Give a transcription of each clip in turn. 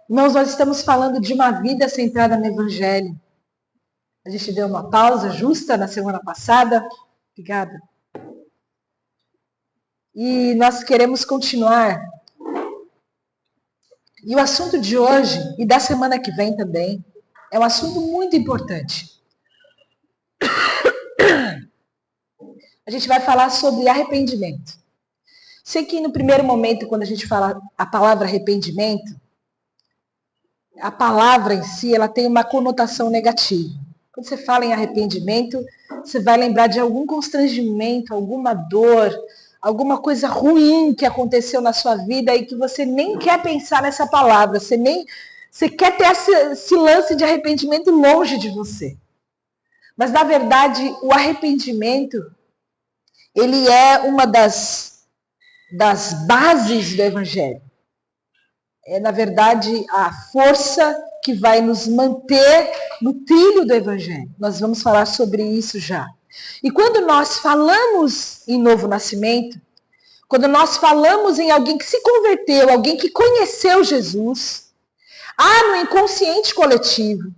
Irmãos, nós estamos falando de uma vida centrada no Evangelho. A gente deu uma pausa justa na semana passada. Obrigada. E nós queremos continuar. E o assunto de hoje, e da semana que vem também, é um assunto muito importante. A gente vai falar sobre arrependimento. Sei que no primeiro momento, quando a gente fala a palavra arrependimento, a palavra em si, ela tem uma conotação negativa. Quando você fala em arrependimento, você vai lembrar de algum constrangimento, alguma dor, alguma coisa ruim que aconteceu na sua vida e que você nem quer pensar nessa palavra, você quer ter esse lance de arrependimento longe de você. Mas, na verdade, o arrependimento, ele é uma das bases do Evangelho. É, na verdade, a força que vai nos manter no trilho do Evangelho. Nós vamos falar sobre isso já. E quando nós falamos em novo nascimento, quando nós falamos em alguém que se converteu, alguém que conheceu Jesus, há no inconsciente coletivo,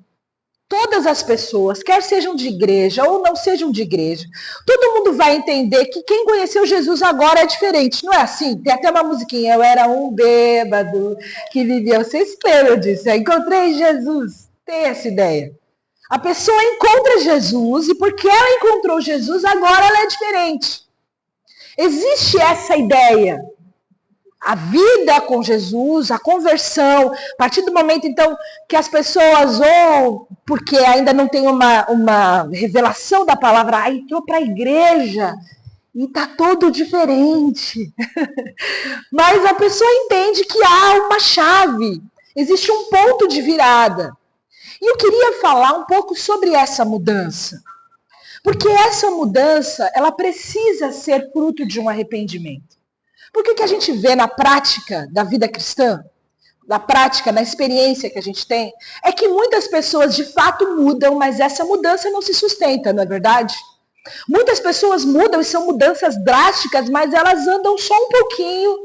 todas as pessoas, quer sejam de igreja ou não sejam de igreja, todo mundo vai entender que quem conheceu Jesus agora é diferente, não é assim? Tem até uma musiquinha, eu era um bêbado que vivia, vocês lembram disso? Eu encontrei Jesus, tem essa ideia. A pessoa encontra Jesus e porque ela encontrou Jesus, agora ela é diferente. Existe essa ideia. A vida com Jesus, a conversão, a partir do momento, então, que as pessoas, ou porque ainda não tem uma revelação da palavra, entrou para a igreja e está todo diferente. Mas a pessoa entende que há uma chave, existe um ponto de virada. E eu queria falar um pouco sobre essa mudança. Porque essa mudança, ela precisa ser fruto de um arrependimento. Porque o que a gente vê na prática da vida cristã, na prática, na experiência que a gente tem, é que muitas pessoas de fato mudam, mas essa mudança não se sustenta, não é verdade? Muitas pessoas mudam e são mudanças drásticas, mas elas andam só um pouquinho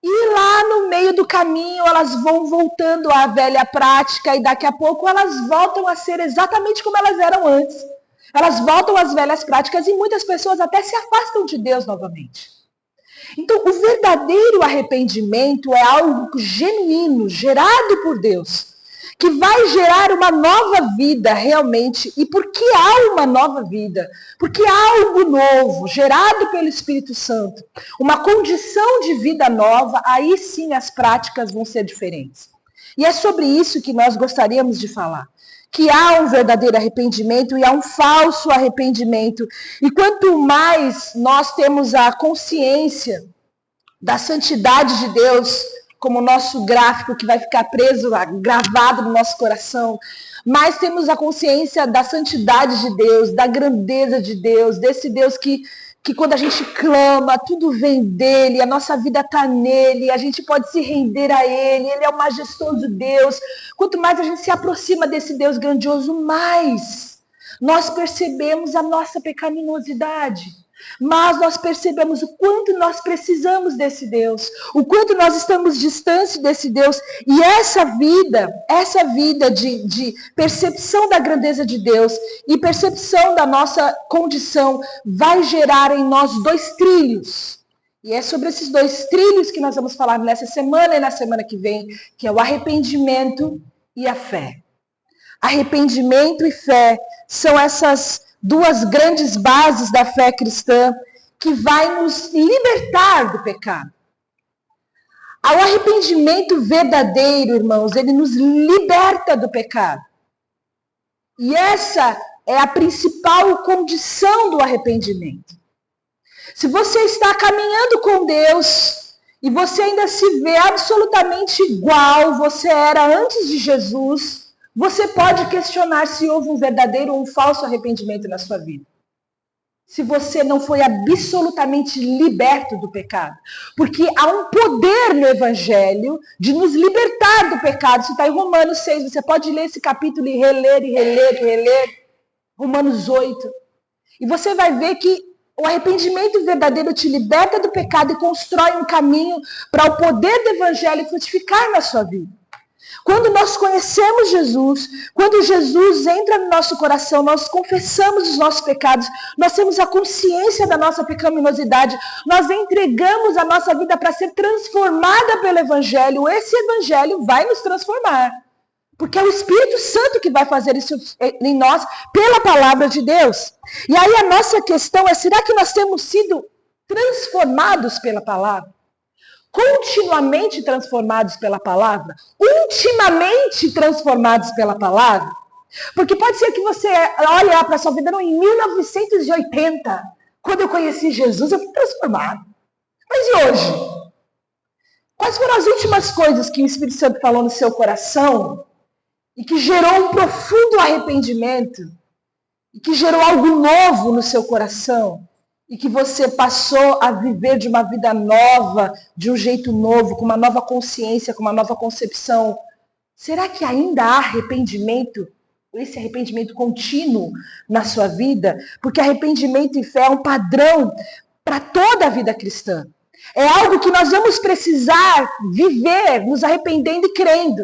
e lá no meio do caminho elas vão voltando à velha prática e daqui a pouco elas voltam a ser exatamente como elas eram antes. Elas voltam às velhas práticas e muitas pessoas até se afastam de Deus novamente. Então, o verdadeiro arrependimento é algo genuíno, gerado por Deus, que vai gerar uma nova vida realmente. E por que há uma nova vida? Porque há algo novo, gerado pelo Espírito Santo, uma condição de vida nova, aí sim as práticas vão ser diferentes. E é sobre isso que nós gostaríamos de falar. Que há um verdadeiro arrependimento e há um falso arrependimento. E quanto mais nós temos a consciência da santidade de Deus, como o nosso gráfico que vai ficar preso, gravado no nosso coração, mais temos a consciência da santidade de Deus, da grandeza de Deus, desse Deus que quando a gente clama, tudo vem dele, a nossa vida está nele, a gente pode se render a ele é o majestoso Deus. Quanto mais a gente se aproxima desse Deus grandioso, mais nós percebemos a nossa pecaminosidade. Mas nós percebemos o quanto nós precisamos desse Deus, o quanto nós estamos distantes desse Deus. E essa vida de percepção da grandeza de Deus e percepção da nossa condição vai gerar em nós dois trilhos. E é sobre esses dois trilhos que nós vamos falar nessa semana e na semana que vem, que é o arrependimento e a fé. Arrependimento e fé são essas duas grandes bases da fé cristã que vai nos libertar do pecado. O arrependimento verdadeiro, irmãos, ele nos liberta do pecado. E essa é a principal condição do arrependimento. Se você está caminhando com Deus e você ainda se vê absolutamente igual você era antes de Jesus, você pode questionar se houve um verdadeiro ou um falso arrependimento na sua vida. Se você não foi absolutamente liberto do pecado. Porque há um poder no Evangelho de nos libertar do pecado. Isso está em Romanos 6. Você pode ler esse capítulo e reler. Romanos 8. E você vai ver que o arrependimento verdadeiro te liberta do pecado e constrói um caminho para o poder do Evangelho frutificar na sua vida. Quando nós conhecemos Jesus, quando Jesus entra no nosso coração, nós confessamos os nossos pecados, nós temos a consciência da nossa pecaminosidade, nós entregamos a nossa vida para ser transformada pelo Evangelho. Esse Evangelho vai nos transformar, porque é o Espírito Santo que vai fazer isso em nós pela palavra de Deus. E aí a nossa questão é, será que nós temos sido transformados pela palavra? Continuamente transformados pela palavra? Ultimamente transformados pela palavra? Porque pode ser que você olhe para a sua vida em 1980, quando eu conheci Jesus, eu fui transformado. Mas e hoje? Quais foram as últimas coisas que o Espírito Santo falou no seu coração e que gerou um profundo arrependimento e que gerou algo novo no seu coração? E que você passou a viver de uma vida nova, de um jeito novo, com uma nova consciência, com uma nova concepção. Será que ainda há arrependimento, esse arrependimento contínuo na sua vida? Porque arrependimento e fé é um padrão para toda a vida cristã. É algo que nós vamos precisar viver, nos arrependendo e crendo.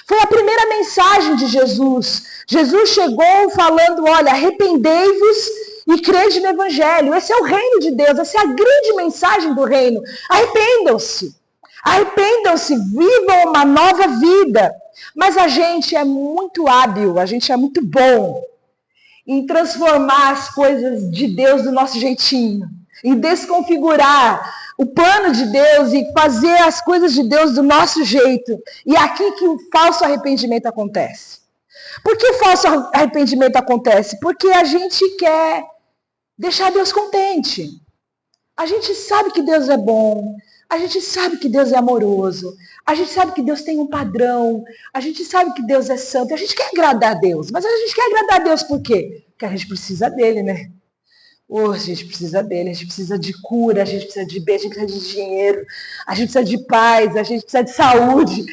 Foi a primeira mensagem de Jesus. Jesus chegou falando, olha, arrependei-vos e crede no Evangelho. Esse é o reino de Deus, essa é a grande mensagem do reino. Arrependam-se, vivam uma nova vida. Mas a gente é muito hábil, a gente é muito bom em transformar as coisas de Deus do nosso jeitinho, em desconfigurar o plano de Deus e fazer as coisas de Deus do nosso jeito. E é aqui que o falso arrependimento acontece. Por que o falso arrependimento acontece? Porque a gente quer deixar Deus contente. A gente sabe que Deus é bom, a gente sabe que Deus é amoroso, a gente sabe que Deus tem um padrão, a gente sabe que Deus é santo, a gente quer agradar a Deus. Mas a gente quer agradar a Deus por quê? Porque a gente precisa dele, né? A gente precisa dele, a gente precisa de cura, a gente precisa de bem, a gente precisa de dinheiro, a gente precisa de paz, a gente precisa de saúde,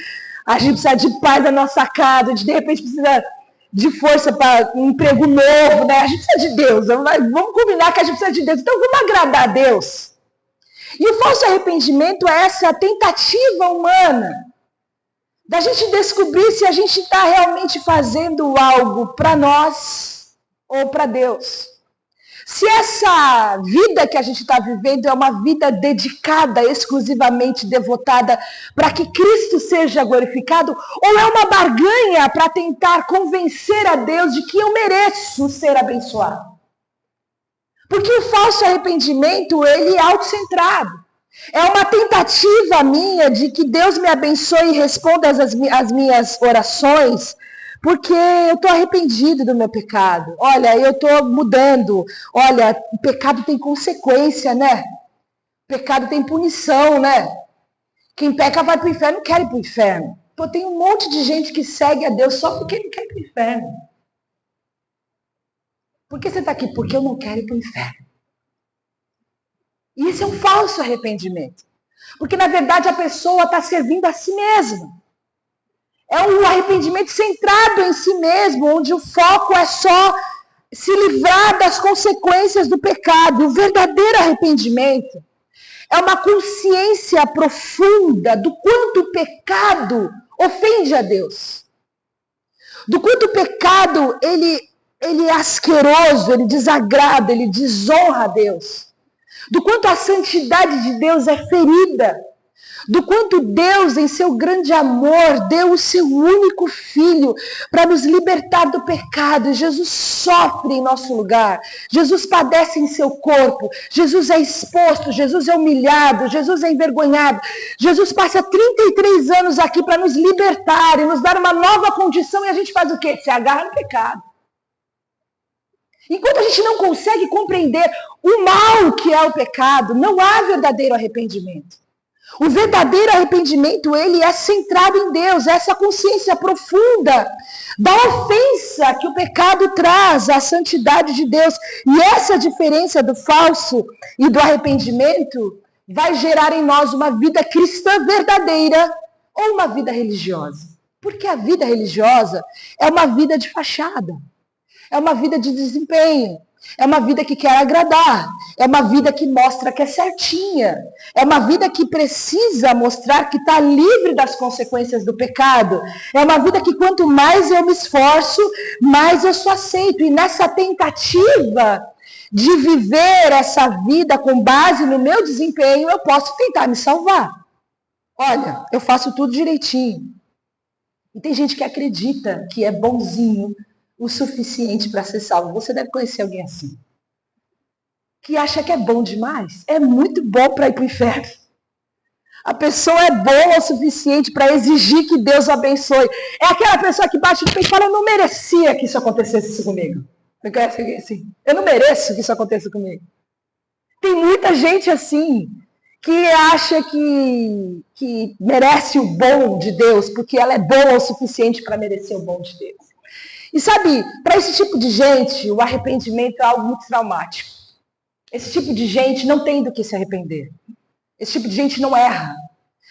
a gente precisa de paz na nossa casa, a gente de repente precisa de força para um emprego novo, né? A gente precisa de Deus, vamos combinar que a gente precisa de Deus, então vamos agradar a Deus. E o falso arrependimento é essa tentativa humana da gente descobrir se a gente está realmente fazendo algo para nós ou para Deus. Se essa vida que a gente está vivendo é uma vida dedicada, exclusivamente devotada para que Cristo seja glorificado, ou é uma barganha para tentar convencer a Deus de que eu mereço ser abençoado. Porque o falso arrependimento, ele é autocentrado. É uma tentativa minha de que Deus me abençoe e responda as minhas orações, porque eu estou arrependido do meu pecado. Olha, eu estou mudando. Olha, o pecado tem consequência, né? O pecado tem punição, né? Quem peca vai para o inferno, não quer ir para o inferno. Pô, tem um monte de gente que segue a Deus só porque não quer ir para o inferno. Por que você está aqui? Porque eu não quero ir para o inferno. E esse é um falso arrependimento. Porque, na verdade, a pessoa está servindo a si mesma. É um arrependimento centrado em si mesmo, onde o foco é só se livrar das consequências do pecado. O verdadeiro arrependimento é uma consciência profunda do quanto o pecado ofende a Deus. Do quanto o pecado, ele é asqueroso, ele desagrada, ele desonra a Deus. Do quanto a santidade de Deus é ferida. Do quanto Deus, em seu grande amor, deu o seu único filho para nos libertar do pecado. Jesus sofre em nosso lugar. Jesus padece em seu corpo. Jesus é exposto. Jesus é humilhado. Jesus é envergonhado. Jesus passa 33 anos aqui para nos libertar e nos dar uma nova condição. E a gente faz o quê? Se agarra no pecado. Enquanto a gente não consegue compreender o mal que é o pecado, não há verdadeiro arrependimento. O verdadeiro arrependimento, ele é centrado em Deus, essa consciência profunda da ofensa que o pecado traz à santidade de Deus. E essa diferença do falso e do arrependimento vai gerar em nós uma vida cristã verdadeira ou uma vida religiosa. Porque a vida religiosa é uma vida de fachada, é uma vida de desempenho, É uma vida que quer agradar. É uma vida que mostra que é certinha. É uma vida que precisa mostrar que está livre das consequências do pecado. É uma vida que quanto mais eu me esforço, mais eu sou aceito. E nessa tentativa de viver essa vida com base no meu desempenho, eu posso tentar me salvar. Olha, eu faço tudo direitinho. E tem gente que acredita que é bonzinho o suficiente para ser salvo. Você deve conhecer alguém assim. Que acha que é bom demais. É muito bom para ir para o inferno. A pessoa é boa o suficiente para exigir que Deus o abençoe. É aquela pessoa que bate no peito e fala, eu não merecia que isso acontecesse comigo. Você conhece alguém assim? Eu não mereço que isso aconteça comigo. Tem muita gente assim, que acha que merece o bom de Deus, porque ela é boa o suficiente para merecer o bom de Deus. E sabe, para esse tipo de gente, o arrependimento é algo muito traumático. Esse tipo de gente não tem do que se arrepender. Esse tipo de gente não erra.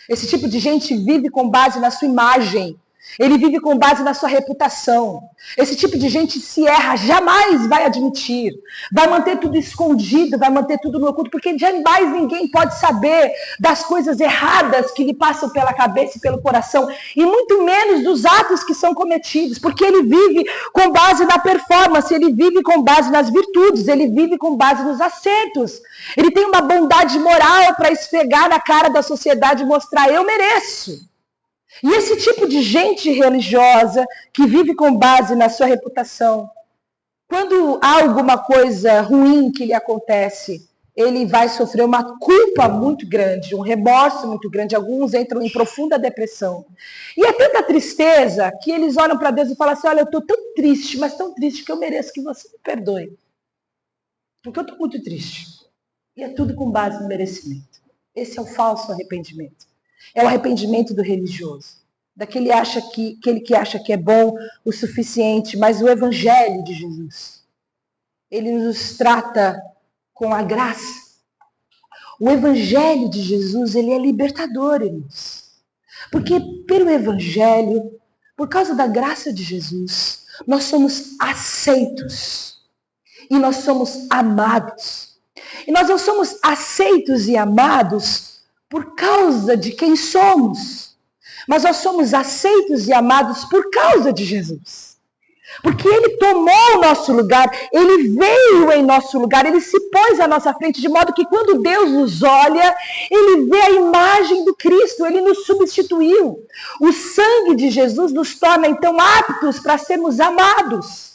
Esse tipo de gente vive com base na sua imagem. Ele vive com base na sua reputação. Esse tipo de gente, se erra, jamais vai admitir. Vai manter tudo escondido, vai manter tudo no oculto, porque jamais ninguém pode saber das coisas erradas que lhe passam pela cabeça e pelo coração, e muito menos dos atos que são cometidos, porque ele vive com base na performance, ele vive com base nas virtudes, ele vive com base nos acertos. Ele tem uma bondade moral para esfregar na cara da sociedade e mostrar, eu mereço. E esse tipo de gente religiosa, que vive com base na sua reputação, quando há alguma coisa ruim que lhe acontece, ele vai sofrer uma culpa muito grande, um remorso muito grande. Alguns entram em profunda depressão. E é tanta tristeza que eles olham para Deus e falam assim, olha, eu estou tão triste, mas tão triste que eu mereço que você me perdoe. Porque eu estou muito triste. E é tudo com base no merecimento. Esse é o falso arrependimento. É o arrependimento do religioso, daquele que acha que é bom o suficiente, mas o evangelho de Jesus, ele nos trata com a graça. O evangelho de Jesus, ele é libertador, irmãos. Porque pelo evangelho, por causa da graça de Jesus, nós somos aceitos e nós somos amados. E nós não somos aceitos e amados por causa de quem somos, mas nós somos aceitos e amados por causa de Jesus. Porque ele tomou o nosso lugar, ele veio em nosso lugar, ele se pôs à nossa frente, de modo que quando Deus nos olha, ele vê a imagem do Cristo, ele nos substituiu. O sangue de Jesus nos torna então aptos para sermos amados.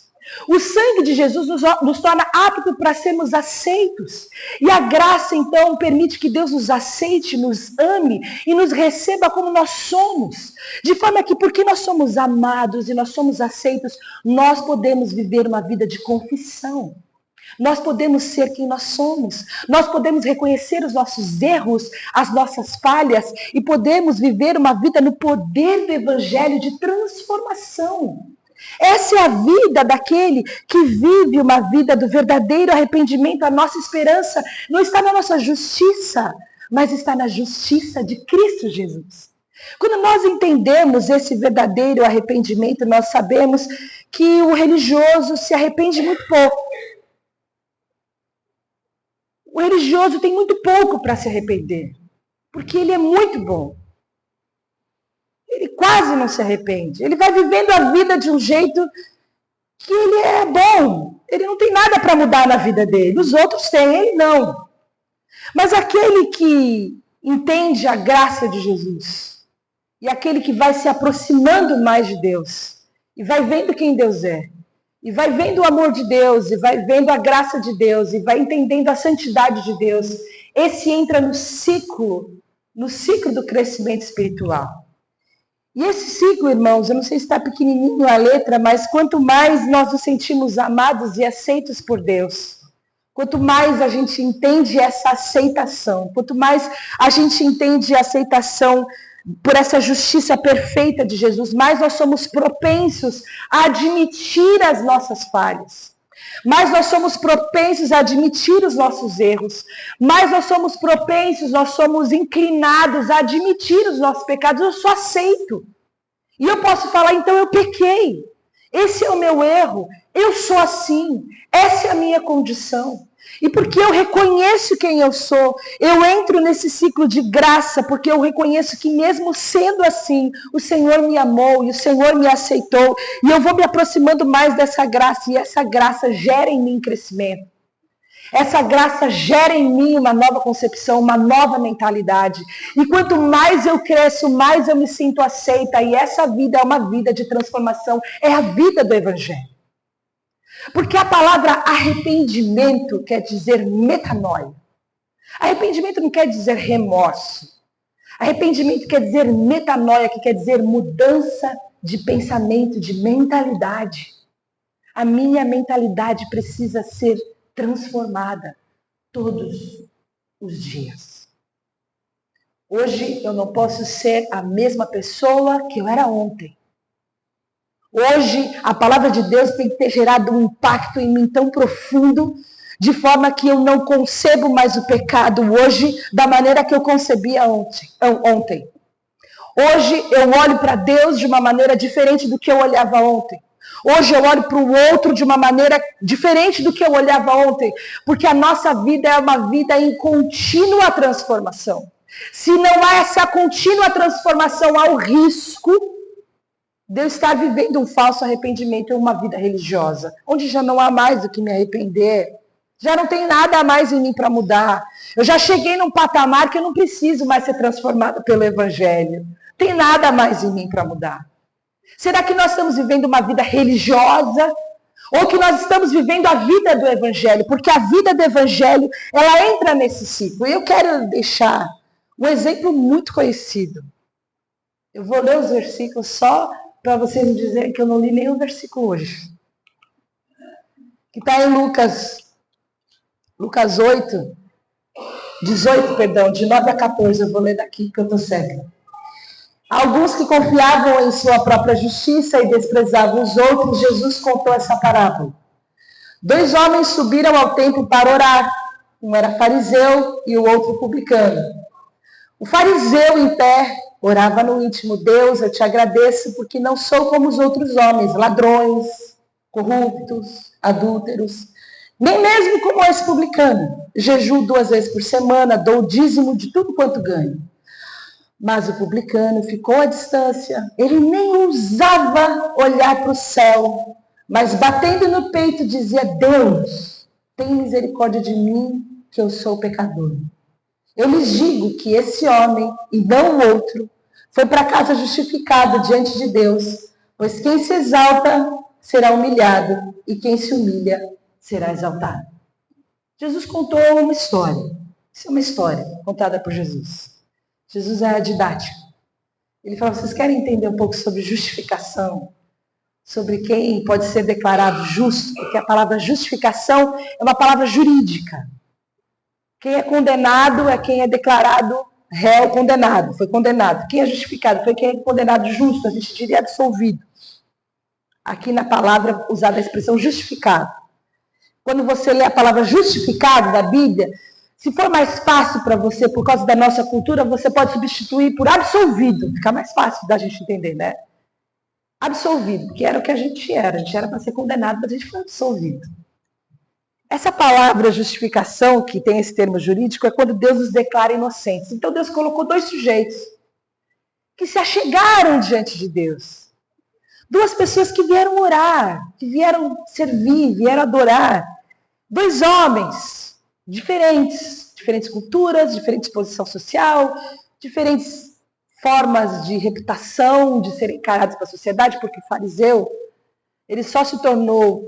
O sangue de Jesus nos torna aptos para sermos aceitos. E a graça, então, permite que Deus nos aceite, nos ame e nos receba como nós somos. De forma que, porque nós somos amados e nós somos aceitos, nós podemos viver uma vida de confissão. Nós podemos ser quem nós somos. Nós podemos reconhecer os nossos erros, as nossas falhas, e podemos viver uma vida no poder do Evangelho de transformação. Essa é a vida daquele que vive uma vida do verdadeiro arrependimento. A nossa esperança não está na nossa justiça, mas está na justiça de Cristo Jesus. Quando nós entendemos esse verdadeiro arrependimento, nós sabemos que o religioso se arrepende muito pouco. O religioso tem muito pouco para se arrepender, porque ele é muito bom. Ele quase não se arrepende. Ele vai vivendo a vida de um jeito que ele é bom. Ele não tem nada para mudar na vida dele. Os outros têm, ele não. Mas aquele que entende a graça de Jesus, e aquele que vai se aproximando mais de Deus, e vai vendo quem Deus é, e vai vendo o amor de Deus, e vai vendo a graça de Deus, e vai entendendo a santidade de Deus, esse entra no ciclo do crescimento espiritual. E esse ciclo, irmãos, eu não sei se está pequenininho a letra, mas quanto mais nós nos sentimos amados e aceitos por Deus, quanto mais a gente entende essa aceitação, quanto mais a gente entende a aceitação por essa justiça perfeita de Jesus, mais nós somos propensos a admitir as nossas falhas. Mais nós somos propensos a admitir os nossos erros. Mais nós somos propensos, nós somos inclinados a admitir os nossos pecados. Eu só aceito. E eu posso falar, então eu pequei. Esse é o meu erro. Eu sou assim. Essa é a minha condição. E porque eu reconheço quem eu sou, eu entro nesse ciclo de graça, porque eu reconheço que mesmo sendo assim, o Senhor me amou e o Senhor me aceitou. E eu vou me aproximando mais dessa graça, e essa graça gera em mim crescimento. Essa graça gera em mim uma nova concepção, uma nova mentalidade. E quanto mais eu cresço, mais eu me sinto aceita. E essa vida é uma vida de transformação, é a vida do Evangelho. Porque a palavra arrependimento quer dizer metanoia. Arrependimento não quer dizer remorso. Arrependimento quer dizer metanoia, que quer dizer mudança de pensamento, de mentalidade. A minha mentalidade precisa ser transformada todos os dias. Hoje eu não posso ser a mesma pessoa que eu era ontem. Hoje a palavra de Deus tem que ter gerado um impacto em mim tão profundo, de forma que eu não concebo mais o pecado hoje da maneira que eu concebia ontem. Hoje eu olho para Deus de uma maneira diferente do que eu olhava ontem. Hoje eu olho para o outro de uma maneira diferente do que eu olhava ontem, porque a nossa vida é uma vida em contínua transformação. Se não há essa contínua transformação, há o risco de eu estar vivendo um falso arrependimento em uma vida religiosa, onde já não há mais o que me arrepender, já não tem nada a mais em mim para mudar. Eu já cheguei num patamar que eu não preciso mais ser transformado pelo Evangelho. Não tem nada a mais em mim para mudar. Será que nós estamos vivendo uma vida religiosa? Ou que nós estamos vivendo a vida do Evangelho? Porque a vida do Evangelho, ela entra nesse ciclo. E eu quero deixar um exemplo muito conhecido. Eu vou ler os versículos só para vocês me dizerem que eu não li nenhum versículo hoje. Que está em Lucas 8, 18, perdão, de 9 a 14. Eu vou ler daqui que eu estou cega. Alguns que confiavam em sua própria justiça e desprezavam os outros, Jesus contou essa parábola. 2 homens subiram ao templo para orar. Um era fariseu e o outro publicano. O fariseu, em pé, orava no íntimo: Deus, eu te agradeço porque não sou como os outros homens, ladrões, corruptos, adúlteros, nem mesmo como esse publicano. Jejuo 2 vezes por semana, dou o dízimo de tudo quanto ganho. Mas o publicano ficou à distância. Ele nem ousava olhar para o céu, mas batendo no peito dizia: Deus, tem misericórdia de mim, que eu sou pecador. Eu lhes digo que esse homem, e não o outro, foi para casa justificado diante de Deus, pois quem se exalta será humilhado, e quem se humilha será exaltado. Jesus contou uma história. Isso é uma história contada por Jesus. Jesus era didático. Ele falou: vocês querem entender um pouco sobre justificação? Sobre quem pode ser declarado justo? Porque a palavra justificação é uma palavra jurídica. Quem é condenado é quem é declarado réu, condenado, foi condenado. Quem é justificado foi quem é condenado justo, a gente diria absolvido. Aqui na palavra usada a expressão justificado. Quando você lê a palavra justificado da Bíblia, se for mais fácil para você, por causa da nossa cultura, você pode substituir por absolvido. Fica mais fácil da gente entender, né? Absolvido, que era o que a gente era. A gente era para ser condenado, mas a gente foi absolvido. Essa palavra justificação, que tem esse termo jurídico, é quando Deus os declara inocentes. Então Deus colocou 2 sujeitos que se achegaram diante de Deus. 2 pessoas que vieram orar, que vieram servir, vieram adorar. 2 homens diferentes culturas, diferente posição social, diferentes formas de reputação, de serem encarados para a sociedade, porque o fariseu, ele só se tornou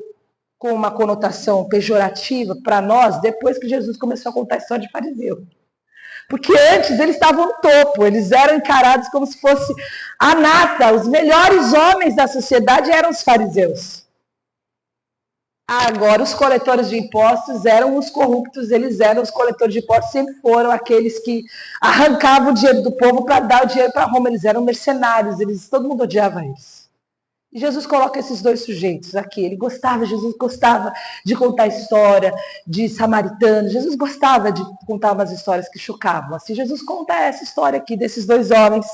com uma conotação pejorativa para nós depois que Jesus começou a contar a história de fariseu. Porque antes eles estavam no topo, eles eram encarados como se fosse a nata, os melhores homens da sociedade eram os fariseus. Agora os coletores de impostos eram os corruptos, eles eram os coletores de impostos, sempre foram aqueles que arrancavam o dinheiro do povo para dar o dinheiro para Roma, eles eram mercenários, todo mundo odiava eles. E Jesus coloca esses 2 sujeitos aqui. Jesus gostava de contar história de samaritanos. Jesus gostava de contar umas histórias que chocavam. Assim, Jesus conta essa história aqui desses 2 homens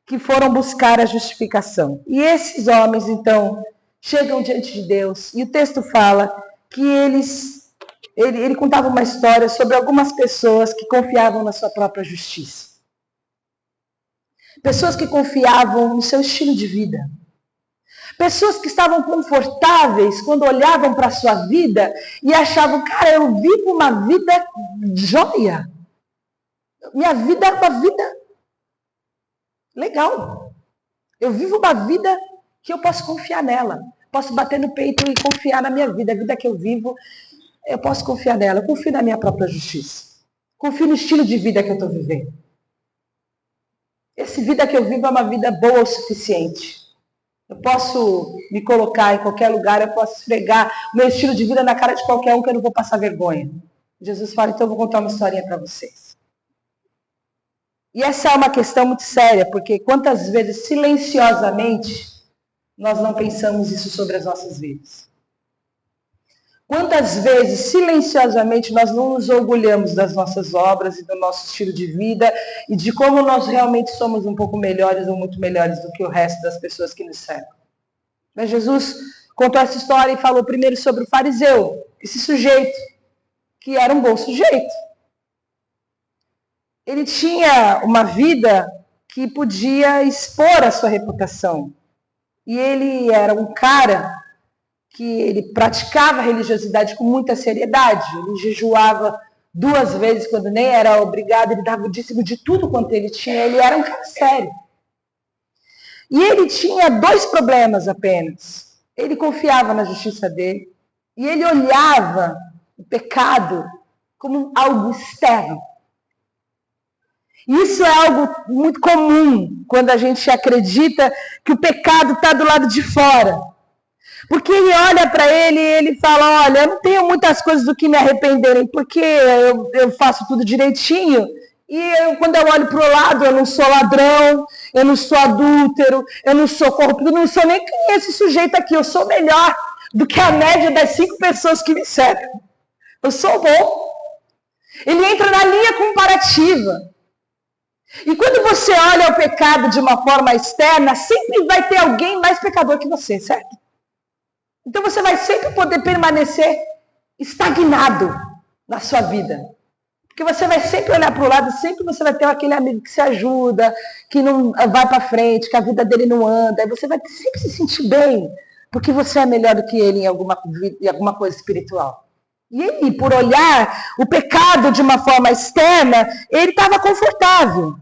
que foram buscar a justificação. E esses homens, então, chegam diante de Deus. E o texto fala que ele contava uma história sobre algumas pessoas que confiavam na sua própria justiça. Pessoas que confiavam no seu estilo de vida. Pessoas que estavam confortáveis quando olhavam para a sua vida e achavam, cara, eu vivo uma vida joia. Minha vida é uma vida legal. Eu vivo uma vida que eu posso confiar nela. Posso bater no peito e confiar na minha vida. A vida que eu vivo, eu posso confiar nela. Eu confio na minha própria justiça. Confio no estilo de vida que eu estou vivendo. Essa vida que eu vivo é uma vida boa o suficiente. Eu posso me colocar em qualquer lugar, eu posso esfregar o meu estilo de vida na cara de qualquer um que eu não vou passar vergonha. Jesus fala, então eu vou contar uma historinha para vocês. E essa é uma questão muito séria, porque quantas vezes, silenciosamente, nós não pensamos isso sobre as nossas vidas. Quantas vezes, silenciosamente, nós não nos orgulhamos das nossas obras e do nosso estilo de vida e de como nós realmente somos um pouco melhores ou muito melhores do que o resto das pessoas que nos cercam. Mas Jesus contou essa história e falou primeiro sobre o fariseu, esse sujeito, que era um bom sujeito. Ele tinha uma vida que podia expor a sua reputação. E ele era um cara que ele praticava a religiosidade com muita seriedade. Ele jejuava 2 vezes quando nem era obrigado, ele dava o dízimo de tudo quanto ele tinha, ele era um cara sério. E ele tinha 2 problemas apenas. Ele confiava na justiça dele e ele olhava o pecado como algo externo. Isso é algo muito comum quando a gente acredita que o pecado está do lado de fora. Porque ele olha para ele e ele fala, olha, eu não tenho muitas coisas do que me arrependerem, porque eu faço tudo direitinho. E quando eu olho para o lado, eu não sou ladrão, eu não sou adúltero, eu não sou corrupto, eu não sou nem quem é esse sujeito aqui. Eu sou melhor do que a média das 5 pessoas que me cercam. Eu sou bom. Ele entra na linha comparativa. E quando você olha o pecado de uma forma externa, sempre vai ter alguém mais pecador que você, certo? Então você vai sempre poder permanecer estagnado na sua vida. Porque você vai sempre olhar para o lado, sempre você vai ter aquele amigo que se ajuda, que não vai para frente, que a vida dele não anda. E você vai sempre se sentir bem, porque você é melhor do que ele em alguma coisa espiritual. E ele, por olhar o pecado de uma forma externa, ele estava confortável.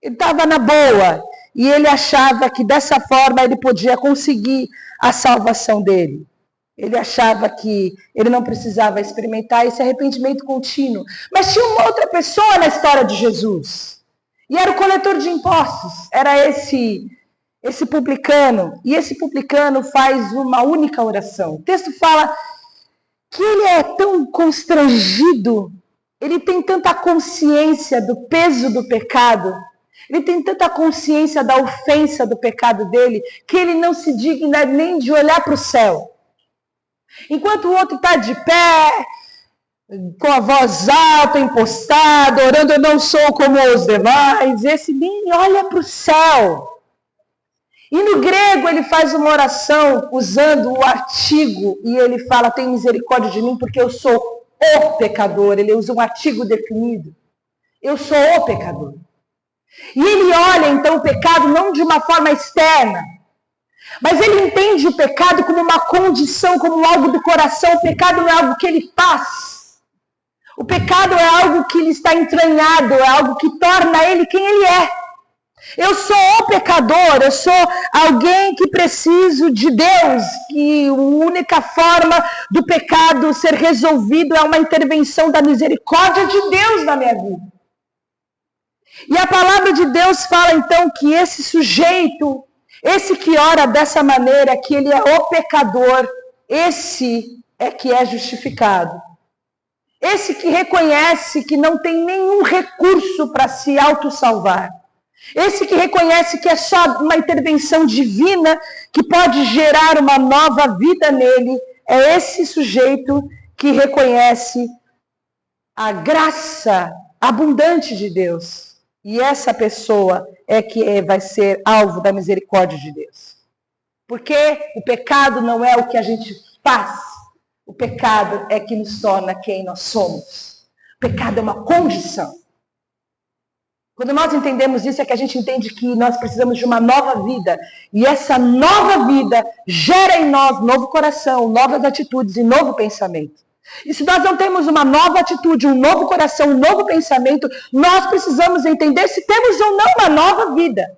Ele estava na boa. E ele achava que dessa forma ele podia conseguir a salvação dele. Ele achava que ele não precisava experimentar esse arrependimento contínuo. Mas tinha uma outra pessoa na história de Jesus. E era o coletor de impostos. Era esse publicano. E esse publicano faz uma única oração. O texto fala que ele é tão constrangido, ele tem tanta consciência do peso do pecado, ele tem tanta consciência da ofensa do pecado dele, que ele não se digna nem de olhar para o céu. Enquanto o outro está de pé, com a voz alta, impostada, orando, eu não sou como os demais, esse nem olha para o céu. E no grego ele faz uma oração usando o artigo, e ele fala, tem misericórdia de mim porque eu sou o pecador. Ele usa um artigo definido. Eu sou o pecador. E ele olha então o pecado não de uma forma externa, mas ele entende o pecado como uma condição, como algo do coração. O pecado não é algo que ele faz. O pecado é algo que lhe está entranhado, é algo que torna ele quem ele é. Eu sou o pecador, eu sou alguém que preciso de Deus, que a única forma do pecado ser resolvido é uma intervenção da misericórdia de Deus na minha vida. E a palavra de Deus fala então que esse sujeito, esse que ora dessa maneira, que ele é o pecador, esse é que é justificado. Esse que reconhece que não tem nenhum recurso para se autossalvar. Esse que reconhece que é só uma intervenção divina que pode gerar uma nova vida nele, é esse sujeito que reconhece a graça abundante de Deus. E essa pessoa é que vai ser alvo da misericórdia de Deus. Porque o pecado não é o que a gente faz. O pecado é que nos torna quem nós somos. O pecado é uma condição. Quando nós entendemos isso, é que a gente entende que nós precisamos de uma nova vida. E essa nova vida gera em nós novo coração, novas atitudes e novo pensamento. E se nós não temos uma nova atitude, um novo coração, um novo pensamento, nós precisamos entender se temos ou não uma nova vida.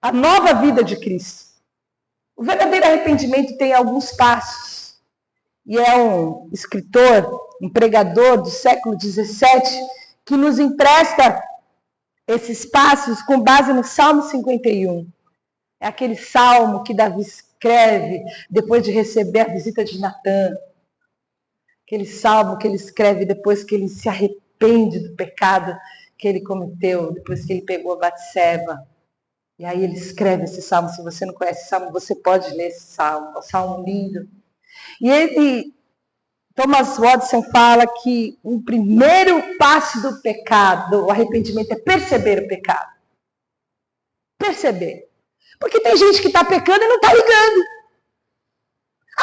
A nova vida de Cristo. O verdadeiro arrependimento tem alguns passos. E é um escritor, um pregador do século XVII, que nos empresta esses passos com base no Salmo 51. É aquele salmo que Davi escreve depois de receber a visita de Natã. Aquele salmo que ele escreve depois que ele se arrepende do pecado que ele cometeu, depois que ele pegou a Batseba. E aí ele escreve esse salmo. Se você não conhece esse salmo, você pode ler esse salmo. É um salmo lindo. E Thomas Watson fala que o primeiro passo do pecado, do arrependimento, é perceber o pecado. Perceber. Porque tem gente que está pecando e não está ligando.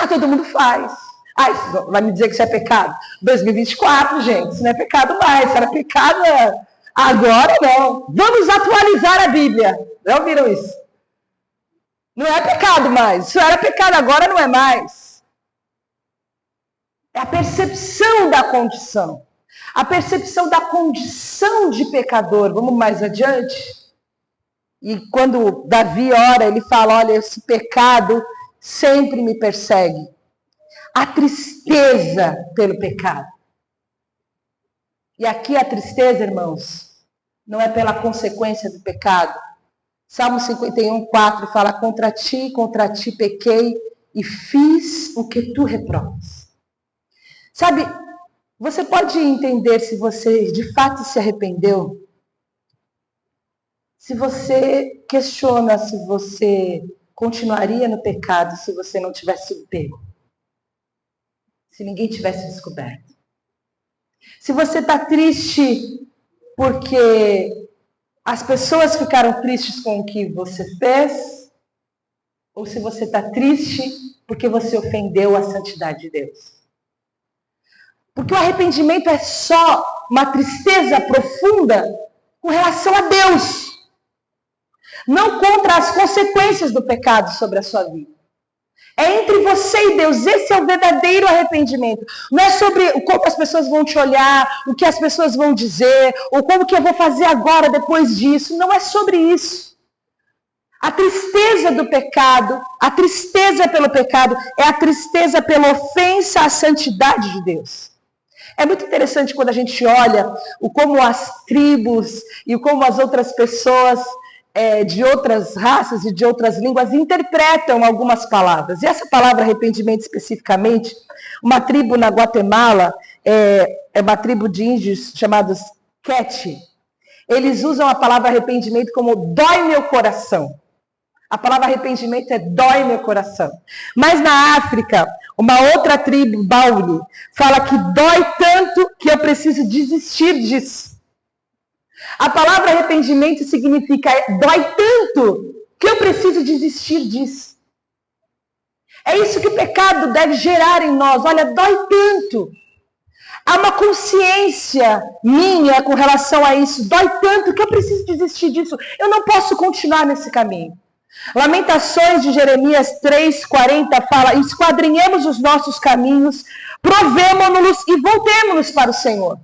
Todo mundo faz. Isso vai me dizer que isso é pecado? 2024, gente, isso não é pecado mais. Isso era pecado agora, não. Vamos atualizar a Bíblia. Já ouviram isso? Não é pecado mais. Isso era pecado, agora não é mais. É a percepção da condição. A percepção da condição de pecador. Vamos mais adiante? E quando Davi ora, ele fala, olha, esse pecado sempre me persegue. A tristeza pelo pecado. E aqui a tristeza, irmãos, não é pela consequência do pecado. Salmo 51, 4 fala, contra ti pequei e fiz o que tu reprovas. Sabe, você pode entender se você de fato se arrependeu? Se você questiona se você continuaria no pecado se você não tivesse sido pego? Se ninguém tivesse descoberto? Se você está triste porque as pessoas ficaram tristes com o que você fez? Ou se você está triste porque você ofendeu a santidade de Deus? Porque o arrependimento é só uma tristeza profunda com relação a Deus. Não contra as consequências do pecado sobre a sua vida. É entre você e Deus. Esse é o verdadeiro arrependimento. Não é sobre como as pessoas vão te olhar, o que as pessoas vão dizer, ou como que eu vou fazer agora, depois disso. Não é sobre isso. A tristeza do pecado, a tristeza pelo pecado, é a tristeza pela ofensa à santidade de Deus. É muito interessante quando a gente olha como as tribos e como as outras pessoas de outras raças e de outras línguas interpretam algumas palavras. E essa palavra arrependimento especificamente, uma tribo na Guatemala, é uma tribo de índios chamados Quechua. Eles usam a palavra arrependimento como dói meu coração. A palavra arrependimento é dói meu coração. Mas na África, uma outra tribo, Bauli, fala que dói tanto que eu preciso desistir disso. A palavra arrependimento significa dói tanto que eu preciso desistir disso. É isso que o pecado deve gerar em nós. Olha, dói tanto. Há uma consciência minha com relação a isso. Dói tanto que eu preciso desistir disso. Eu não posso continuar nesse caminho. Lamentações de Jeremias 3,40 fala, esquadrinhemos os nossos caminhos, provemo-nos e voltemo-nos para o Senhor.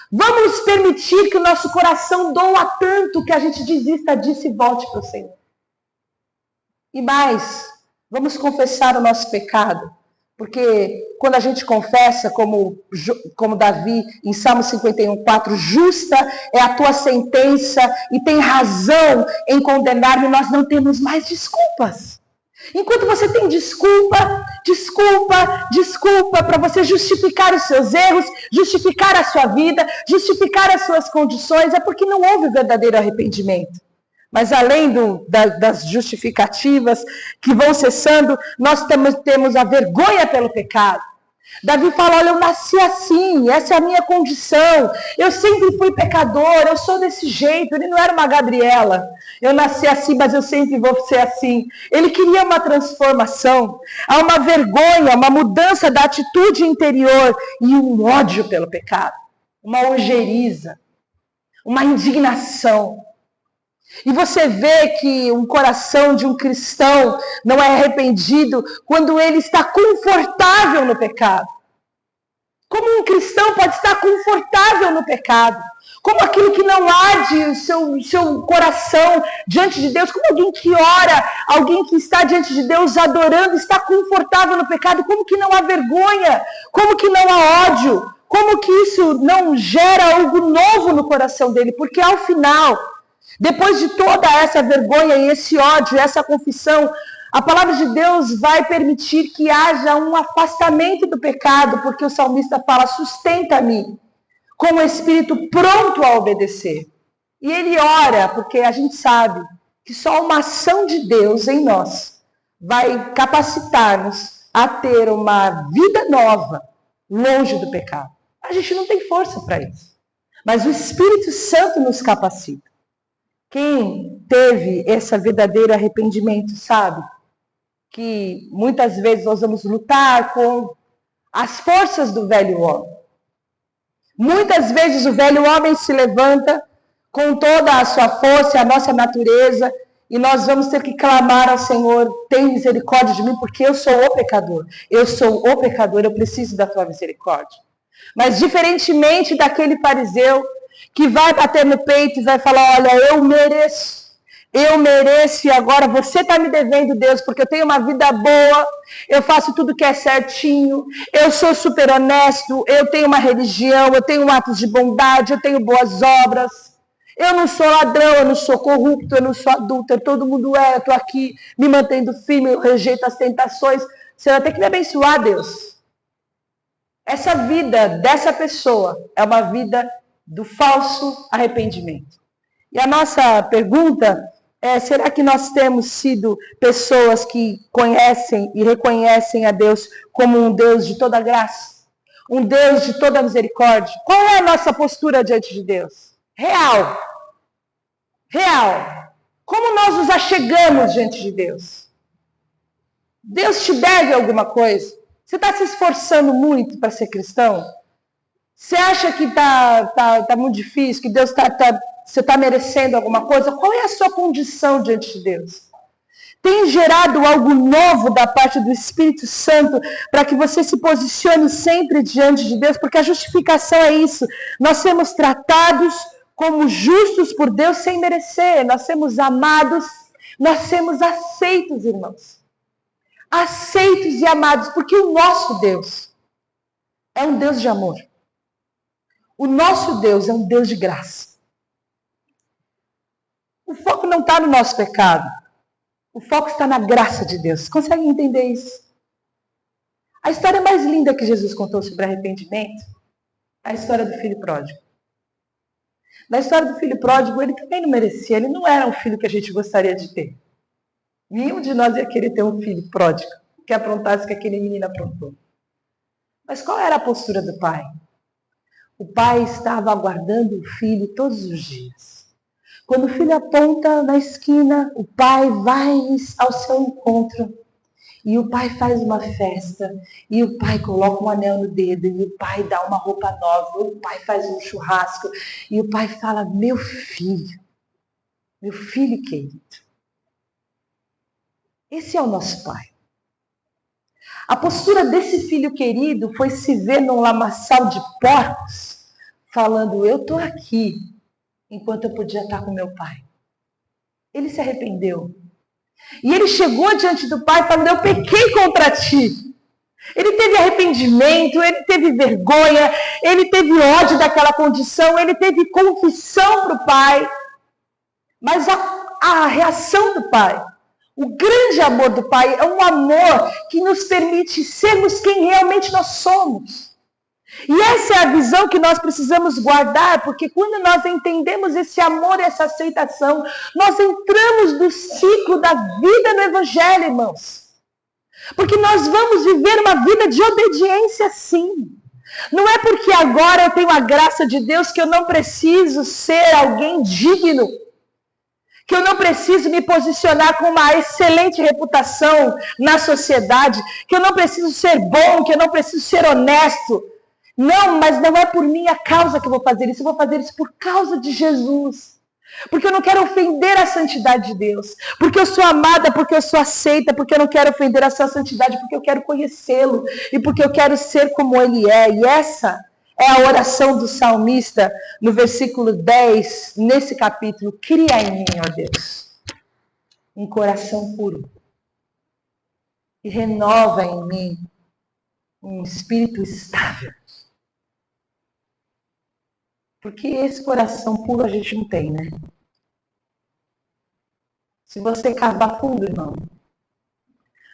Vamos permitir que o nosso coração doa tanto que a gente desista disso e volte para o Senhor. E mais, vamos confessar o nosso pecado. Porque quando a gente confessa, como Davi, em Salmo 51, 4, justa é a tua sentença e tem razão em condenar-me, nós não temos mais desculpas. Enquanto você tem desculpa para você justificar os seus erros, justificar a sua vida, justificar as suas condições, é porque não houve verdadeiro arrependimento. Mas além das justificativas que vão cessando, nós temos a vergonha pelo pecado. Davi fala, olha, eu nasci assim, essa é a minha condição, eu sempre fui pecador, eu sou desse jeito. Ele não era uma Gabriela, eu nasci assim, mas eu sempre vou ser assim. Ele queria uma transformação, há uma vergonha, uma mudança da atitude interior e um ódio pelo pecado, uma ojeriza, uma indignação. E você vê que um coração de um cristão não é arrependido quando ele está confortável no pecado. Como um cristão pode estar confortável no pecado? Como aquilo que não arde o seu coração diante de Deus? Como alguém que ora, alguém que está diante de Deus adorando, está confortável no pecado? Como que não há vergonha? Como que não há ódio? Como que isso não gera algo novo no coração dele? Porque ao final, depois de toda essa vergonha e esse ódio, essa confissão, a palavra de Deus vai permitir que haja um afastamento do pecado, porque o salmista fala, sustenta-me com o espírito pronto a obedecer. E ele ora, porque a gente sabe que só uma ação de Deus em nós vai capacitar-nos a ter uma vida nova, longe do pecado. A gente não tem força para isso, mas o Espírito Santo nos capacita. Quem teve esse verdadeiro arrependimento sabe que muitas vezes nós vamos lutar com as forças do velho homem. Muitas vezes o velho homem se levanta com toda a sua força, a nossa natureza, e nós vamos ter que clamar ao Senhor, tem misericórdia de mim, porque eu sou o pecador. Eu sou o pecador, eu preciso da tua misericórdia. Mas diferentemente daquele fariseu que vai bater no peito e vai falar, olha, eu mereço e agora você está me devendo, Deus, porque eu tenho uma vida boa, eu faço tudo que é certinho, eu sou super honesto, eu tenho uma religião, eu tenho atos de bondade, eu tenho boas obras, eu não sou ladrão, eu não sou corrupto, eu não sou adúltero, todo mundo eu estou aqui me mantendo firme, eu rejeito as tentações. Você vai ter que me abençoar, Deus. Essa vida dessa pessoa é uma vida do falso arrependimento. E a nossa pergunta é, será que nós temos sido pessoas que conhecem e reconhecem a Deus como um Deus de toda graça? Um Deus de toda misericórdia? Qual é a nossa postura diante de Deus? Real. Real. Como nós nos achegamos diante de Deus? Deus te deve alguma coisa? Você está se esforçando muito para ser cristão? Você acha que tá muito difícil, que Deus você está merecendo alguma coisa? Qual é a sua condição diante de Deus? Tem gerado algo novo da parte do Espírito Santo para que você se posicione sempre diante de Deus? Porque a justificação é isso. Nós somos tratados como justos por Deus sem merecer. Nós somos amados, nós somos aceitos, irmãos. Aceitos e amados, porque o nosso Deus é um Deus de amor. O nosso Deus é um Deus de graça. O foco não está no nosso pecado. O foco está na graça de Deus. Conseguem entender isso? A história mais linda que Jesus contou sobre arrependimento é a história do filho pródigo. Na história do filho pródigo, ele também não merecia. Ele não era um filho que a gente gostaria de ter. Nenhum de nós ia querer ter um filho pródigo que aprontasse o que aquele menino aprontou. Mas qual era a postura do pai? O pai estava aguardando o filho todos os dias. Quando o filho aponta na esquina, o pai vai ao seu encontro. E o pai faz uma festa. E o pai coloca um anel no dedo. E o pai dá uma roupa nova. O pai faz um churrasco. E o pai fala, meu filho querido. Esse é o nosso pai. A postura desse filho querido foi se ver num lamaçal de porcos, falando, eu estou aqui, enquanto eu podia estar com meu pai. Ele se arrependeu. E ele chegou diante do pai falando, eu pequei contra ti. Ele teve arrependimento, ele teve vergonha, ele teve ódio daquela condição, ele teve confissão para o pai. Mas a reação do pai, o grande amor do pai, é um amor que nos permite sermos quem realmente nós somos. E essa é a visão que nós precisamos guardar, porque quando nós entendemos esse amor e essa aceitação, nós entramos no ciclo da vida no Evangelho, irmãos. Porque nós vamos viver uma vida de obediência, sim. Não é porque agora eu tenho a graça de Deus que eu não preciso ser alguém digno, que eu não preciso me posicionar com uma excelente reputação na sociedade, que eu não preciso ser bom, que eu não preciso ser honesto. Não, mas não é por minha causa que eu vou fazer isso, eu vou fazer isso por causa de Jesus. Porque eu não quero ofender a santidade de Deus. Porque eu sou amada, porque eu sou aceita, porque eu não quero ofender a sua santidade, porque eu quero conhecê-lo e porque eu quero ser como ele é. E essa é a oração do salmista no versículo 10, nesse capítulo. Cria em mim, ó Deus, um coração puro e renova em mim um espírito estável. Porque esse coração puro a gente não tem, né? Se você cavar fundo, irmão,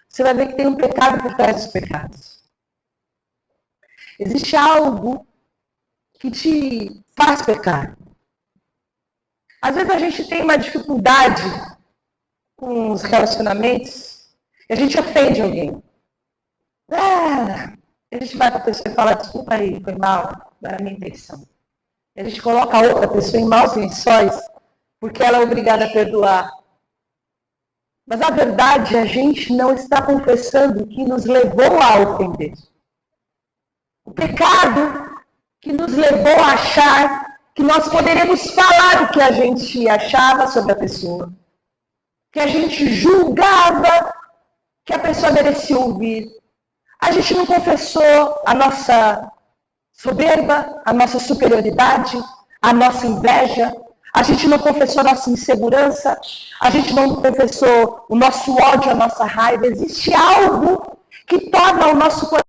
você vai ver que tem um pecado por trás dos pecados. Existe algo que te faz pecar. Às vezes a gente tem uma dificuldade com os relacionamentos e a gente ofende alguém. A gente vai para a pessoa e fala, desculpa aí, foi mal, não era a minha intenção. E a gente coloca a outra pessoa em maus lençóis porque ela é obrigada a perdoar. Mas na verdade a gente não está confessando o que nos levou a ofender. O pecado que nos levou a achar que nós poderíamos falar o que a gente achava sobre a pessoa. Que a gente julgava que a pessoa merecia ouvir. A gente não confessou a nossa soberba, a nossa superioridade, a nossa inveja. A gente não confessou a nossa insegurança. A gente não confessou o nosso ódio, a nossa raiva. Existe algo que torna o nosso coração